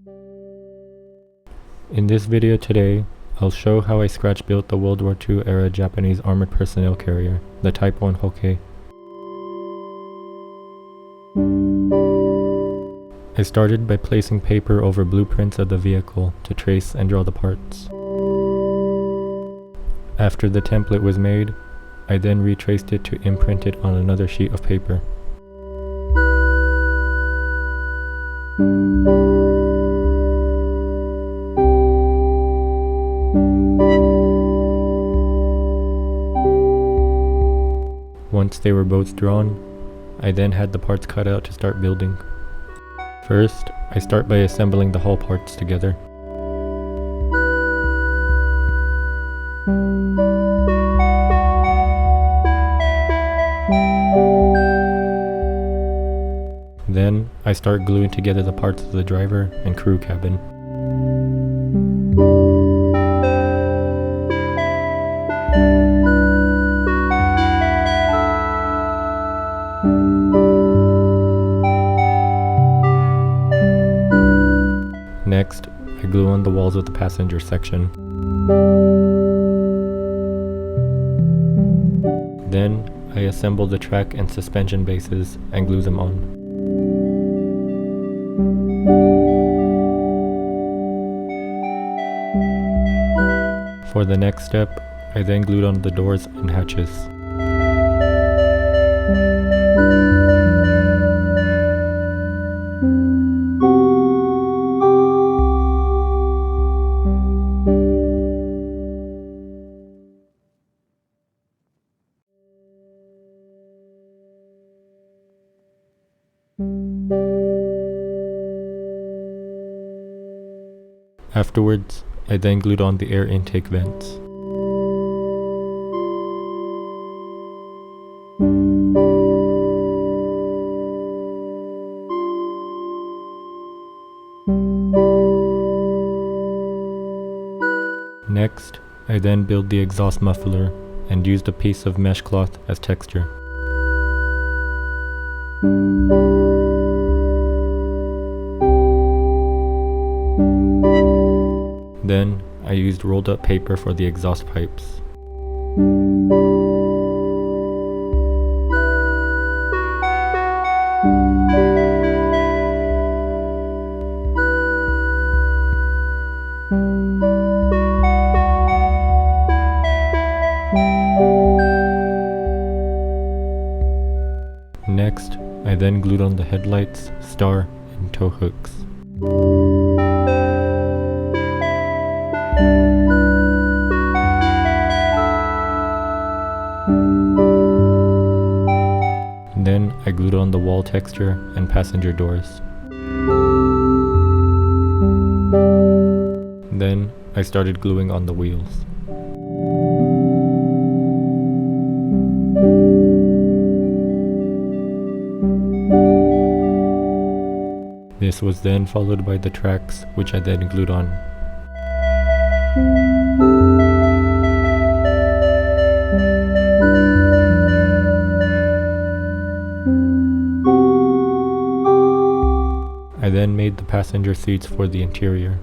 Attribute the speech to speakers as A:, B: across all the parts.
A: In this video today, I'll show how I scratch built the World War II era Japanese armored personnel carrier, the Type 1 Hokkei. I started by placing paper over blueprints of the vehicle to trace and draw the parts. After the template was made, I then retraced it to imprint it on another sheet of paper. Once they were both drawn, I then had the parts cut out to start building. First, I start by assembling the hull parts together. Then, I start gluing together the parts of the driver and crew cabin. Next, I glue on the walls of the passenger section. Then, I assemble the track and suspension bases and glue them on. For the next step, I then glued on the doors and hatches. Afterwards, I then glued on the air intake vents. Next, I then build the exhaust muffler and used a piece of mesh cloth as texture. Then, I used rolled up paper for the exhaust pipes. Next, I then glued on the headlights, star, and tow hooks. Then I glued on the wall texture and passenger doors. Then I started gluing on the wheels. This was then followed by the tracks, which I then glued on. I then made the passenger seats for the interior.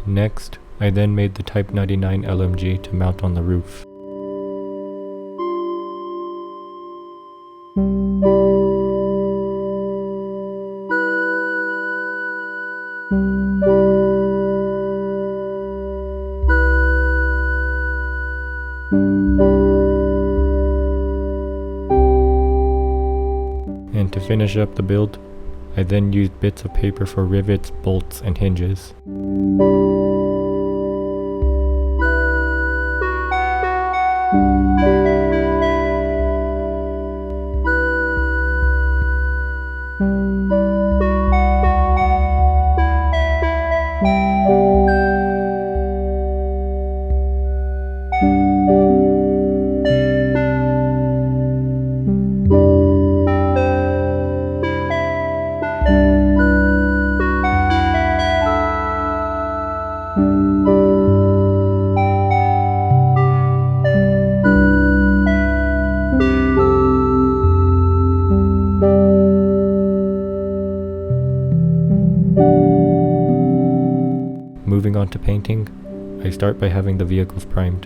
A: Next, I then made the Type 99 LMG to mount on the roof. And to finish up the build, I then used bits of paper for rivets, bolts, and hinges. moving on to painting, I start by having the vehicles primed.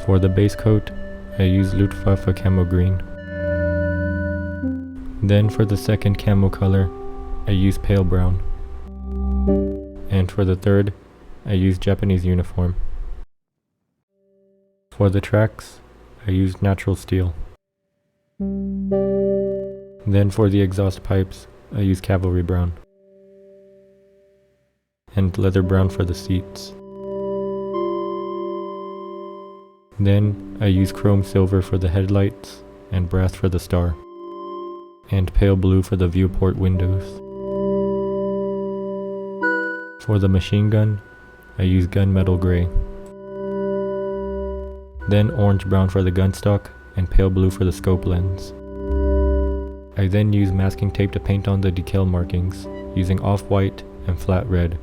A: For the base coat, I use Luftwaffe Camo Green. Then for the second camo color, I use Pale Brown. And for the third, I use Japanese Uniform. For the tracks, I used Natural Steel. Then for the exhaust pipes, I use Cavalry Brown. And Leather Brown for the seats. Then I use Chrome Silver for the headlights and Brass for the star. And Pale Blue for the viewport windows. For the machine gun, I use Gunmetal Grey. Then Orange Brown for the gun stock and Pale Blue for the scope lens. I then use masking tape to paint on the decal markings, using off-white and flat red.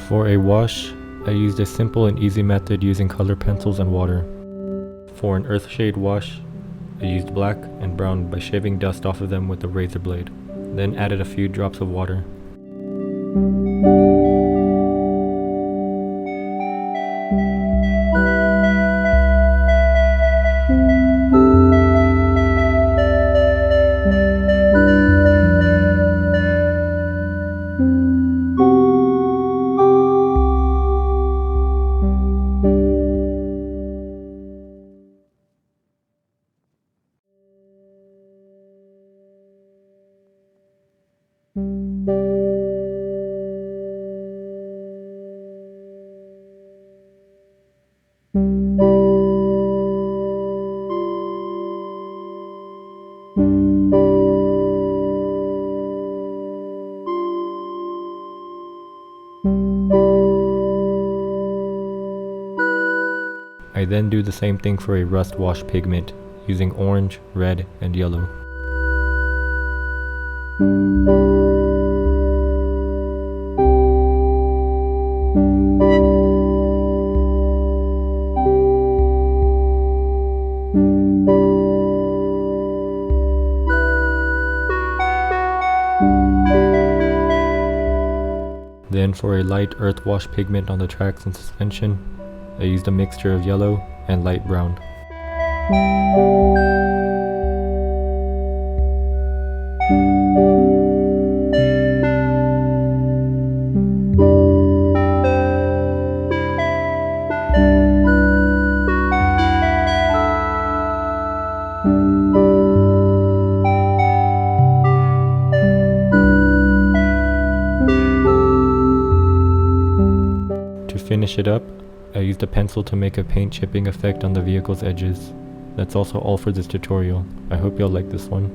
A: For a wash, I used a simple and easy method using color pencils and water. For an earthshade wash, I used black and brown by shaving dust off of them with a razor blade, then added a few drops of water. I then do the same thing for a rust wash pigment, using orange, red, and yellow. Then for a light earth wash pigment on the tracks and suspension, I used a mixture of yellow and light brown. To finish it up, I used a pencil to make a paint chipping effect on the vehicle's edges. That's also all for this tutorial. I hope y'all like this one.